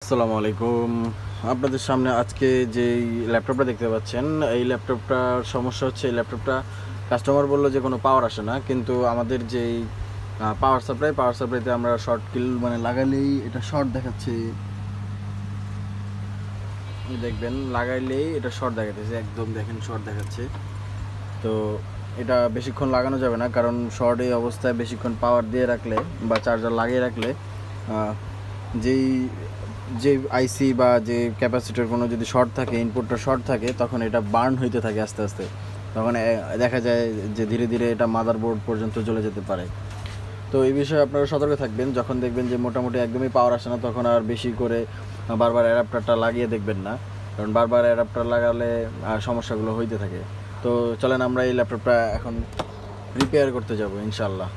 আসসালামু আলাইকুম। আপনাদের সামনে আজকে যেই ল্যাপটপটা দেখতে পাচ্ছেন, এই ল্যাপটপটার সমস্যা হচ্ছে এই ল্যাপটপটা কাস্টমার বলল যে কোনো পাওয়ার আসে না, কিন্তু আমাদের যেই পাওয়ার সাপ্লাইতে আমরা শর্ট কিল মানে লাগালেই এটা শর্ট দেখাচ্ছে। দেখবেন লাগাইলেই এটা শর্ট দেখাচ্ছে, একদম দেখেন শর্ট দেখাচ্ছে। তো এটা বেশিক্ষণ লাগানো যাবে না, কারণ শর্ট এই অবস্থায় বেশিক্ষণ পাওয়ার দিয়ে রাখলে বা চার্জার লাগিয়ে রাখলে যেই যে আইসি বা যে ক্যাপাসিটার কোনো যদি শর্ট থাকে, ইনপুটটা শর্ট থাকে, তখন এটা বার্ন হইতে থাকে আস্তে আস্তে। তখন দেখা যায় যে ধীরে ধীরে এটা মাদারবোর্ড পর্যন্ত চলে যেতে পারে। তো এই বিষয়ে আপনারা সতর্ক থাকবেন। যখন দেখবেন যে মোটামুটি একদমই পাওয়ার আসে না, তখন আর বেশি করে বারবার অ্যাডাপ্টারটা লাগিয়ে দেখবেন না, কারণ বারবার অ্যাডাপ্টার লাগালে সমস্যাগুলো হইতে থাকে। তো চলেন আমরা এই ল্যাপটপটা এখন রিপেয়ার করতে যাব ইনশাল্লাহ।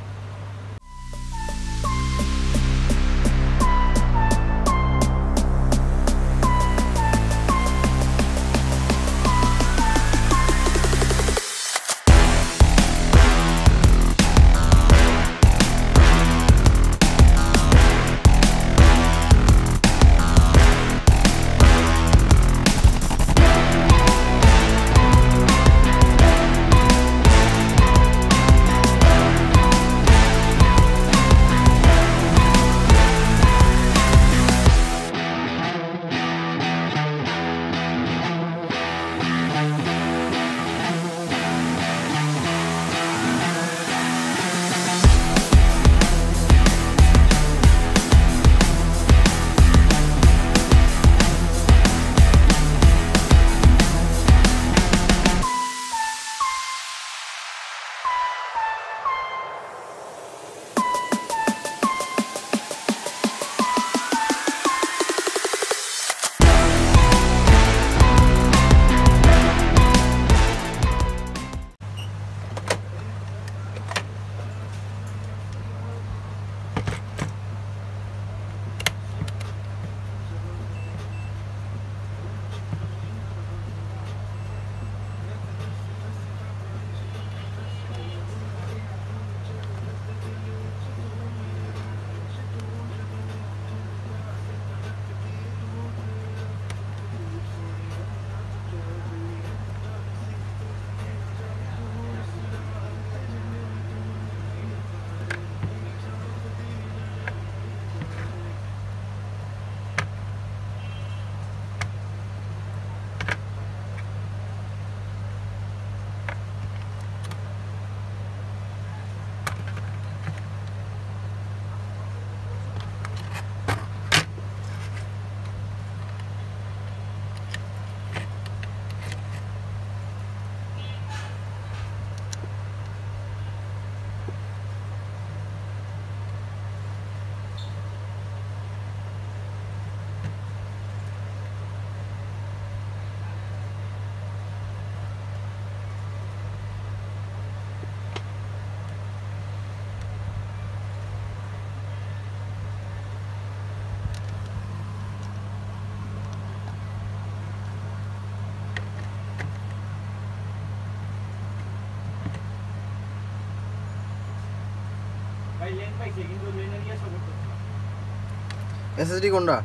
এসএসডি কোনটা?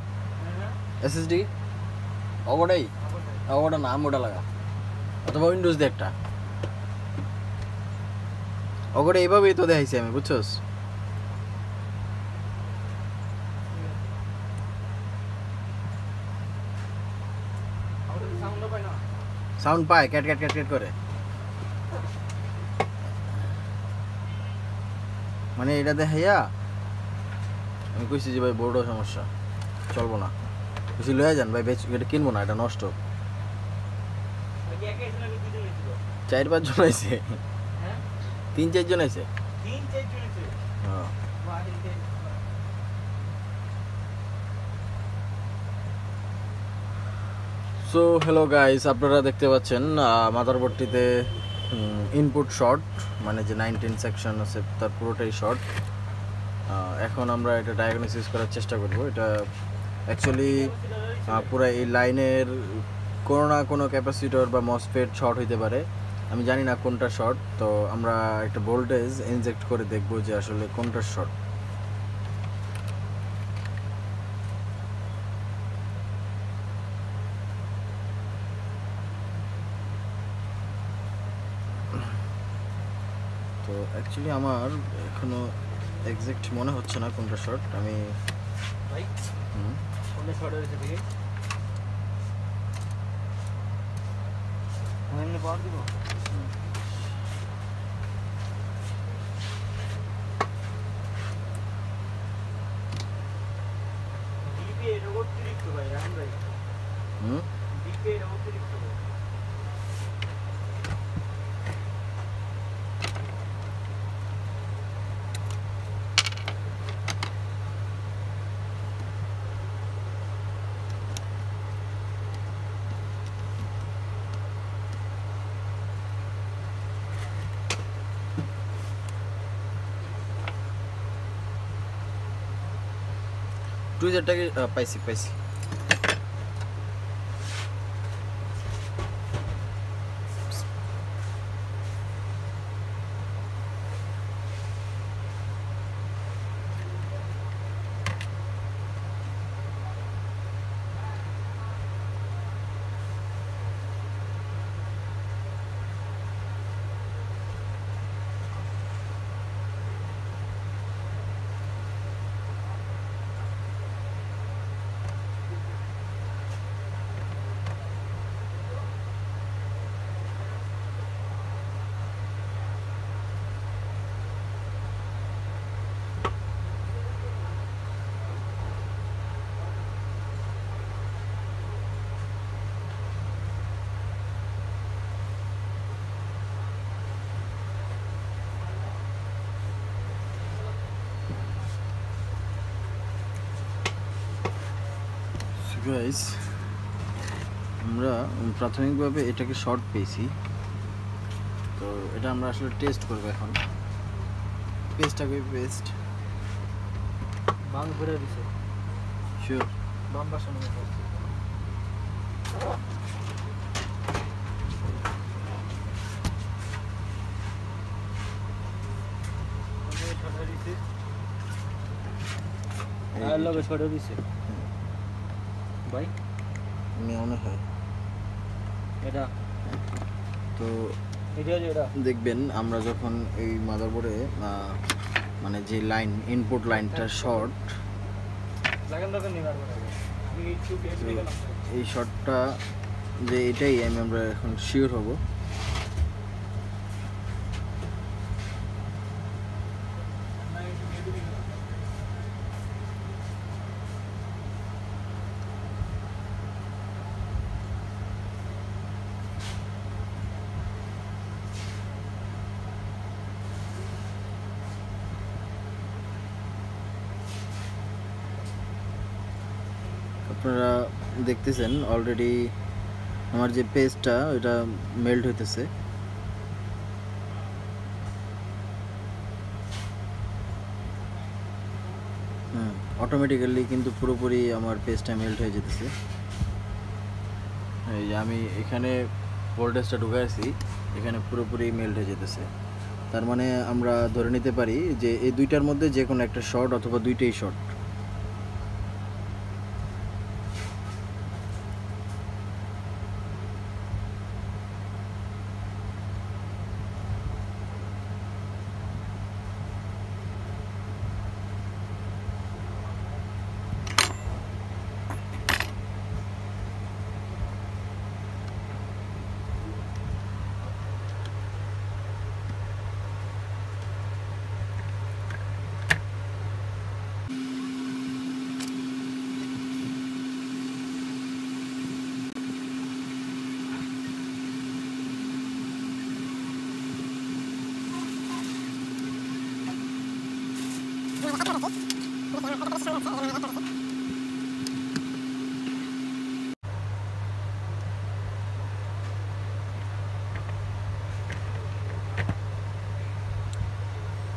এসএসডি ওটাই, ওটা নাম ওটা লাগা, অথবা উইন্ডোজ দিয়ে একটা ওটা এইভাবেই তো দেখাইছি আমি, বুঝছস? সাউন্ড পায়, ক্যাট ক্যাট ক্যাট ক্যাট করে। মানে এটা দেখাইয়া আমি কইছি যে ভাই বোর্ডও সমস্যা, চলবো না, বেশি লয়ে যান ভাই, এটা কিনবো না, এটা নষ্ট। 4-5 জন আইছে, 3-4 জন আইছে। সো হ্যালো গাইস, আপনারা দেখতে পাচ্ছেন মাদারবোর্ডটিতে ইনপুট শর্ট, মানে যে 19 সেকশন আছে তার পুরোটাই শর্ট। এখন আমরা এটা ডায়াগনোসিস করার চেষ্টা করব। এটা অ্যাকচুয়ালি পুরো এই লাইনের কোনো না কোনো ক্যাপাসিটর বা মসফেট শর্ট হইতে পারে, আমি জানি না কোনটা শর্ট। তো আমরা একটা ভোল্টেজ ইনজেক্ট করে দেখব যে আসলে কোনটা শর্ট। তো অ্যাকচুয়ালি আমার এখনো এক্সাক্ট মনে হচ্ছে না কোনটা শর্ট। আমি ভাই কোনটা শর্ট হয়েছে দেখি এমনি পাওয়ার দিব ডিপি এর অতিরিক্ত ভাই রাহান ভাই ডিপি এর অতিরিক্ত টুইজারটাকে পাইছি গাইস। আমরা প্রাথমিকভাবে এটাকে শর্ট পেয়েছি, তো এটা আমরা আসলে টেস্ট করব এখন। পেস্টটাকে পেস্ট বাম ঘুরে দিছে শিওর বাম পাশে মনে হয় আর লগে ছড়ে দিছে ভাই মনে হয় এটা। তো এটা দেখবেন আমরা যখন এই মাদারবোর্ডে মানে যে লাইন ইনপুট লাইনটা শর্ট, এই শর্টটা যে এটাই আমরা এখন শিওর হব। আপনারা দেখতেছেন অলরেডি আমার যে পেজটা এটা মেল্ট হইতেছে। অটোমেটিক্যালি কিন্তু পুরোপুরি আমার পেজটা মেল্ট হয়ে যেতেছে। এই যে আমি এখানে ভোল্টেজটা ঢুকাইছি, এখানে পুরোপুরি মেল্ট হয়ে যেতেছে। তার মানে আমরা ধরে নিতে পারি যে এই দুইটার মধ্যে যে কোনো একটা শর্ট অথবা দুইটাই শর্ট।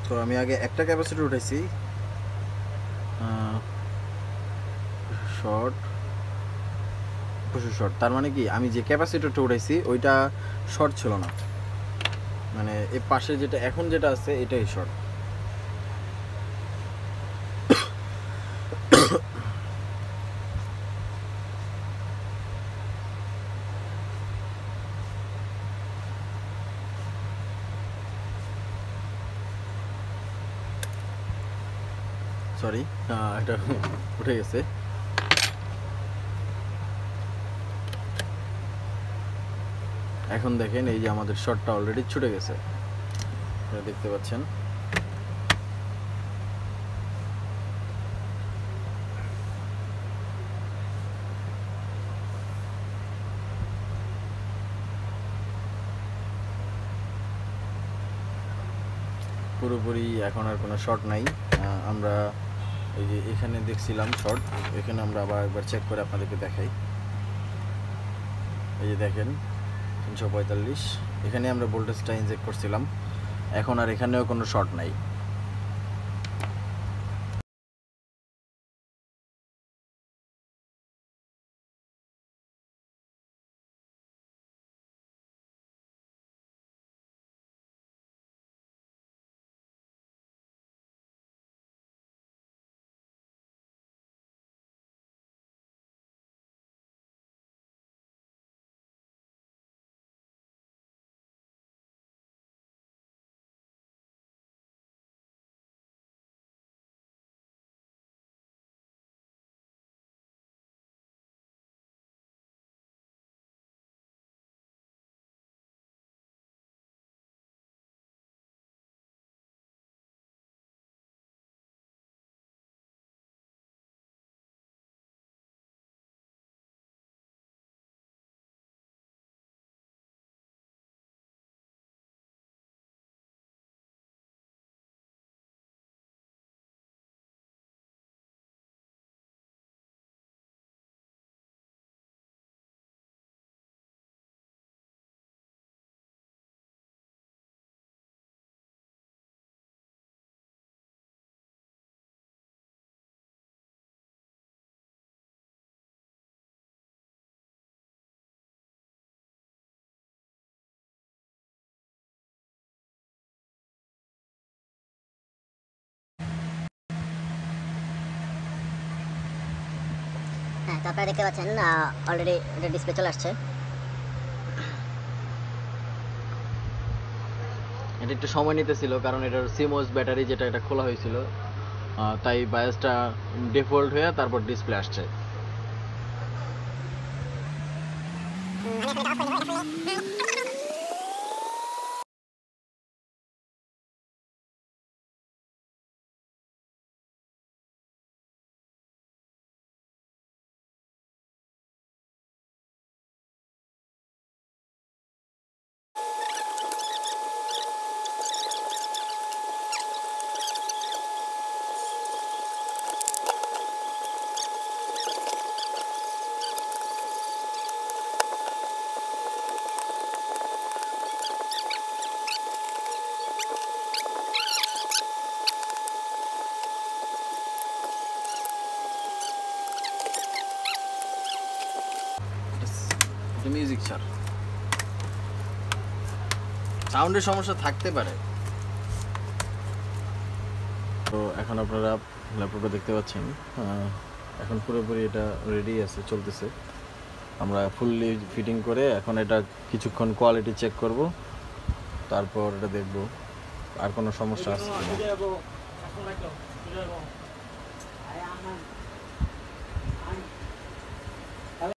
তো আমি আগে একটা ক্যাপাসিটর উঠাইছি শর্ট শর্ট, তার মানে কি আমি যে ক্যাপাসিটরটা উঠাইছি ওইটা শর্ট ছিল না, মানে এর পাশে যেটা এখন যেটা আছে এটাই শর্ট। সরি, এটা উঠে গেছে। এখন দেখেন এই যে আমাদের শটটা অলরেডি ছুটে গেছে, আপনারা দেখতে পাচ্ছেন। পুরোপুরি এখন আর কোনো শর্ট নাই। আমরা এই যে এখানে দেখছিলাম শর্ট, এখানে আমরা আবার একবার চেক করে আপনাদেরকে দেখাই। এই যে দেখেন 345, এখানে আমরা ভোল্টেজটা ইনজেক্ট করছিলাম, এখন আর এখানেও কোনো শর্ট নাই। হ্যাঁ, তো আপনারা দেখতে পাচ্ছেন অলরেডি এটা ডিসপ্লে চলে আসছে। এটা একটু সময় নিতেছিল কারণ এটার সিমোস ব্যাটারি যেটা এটা খোলা হয়েছিল, তাই বায়াসটা ডিফল্ট হয়ে তারপর ডিসপ্লে আসছে। মিউজিক ছাড়, সাউন্ডের সমস্যা থাকতে পারে। তো এখন আপনারা ল্যাপটপটা দেখতে পাচ্ছেন, এখন পুরোপুরি এটা রেডি আছে, চলতেছে। আমরা ফুললি ফিটিং করে এখন এটা কিছুক্ষণ কোয়ালিটি চেক করব, তারপর এটা দেখব আর কোনো সমস্যা আছে কিনা।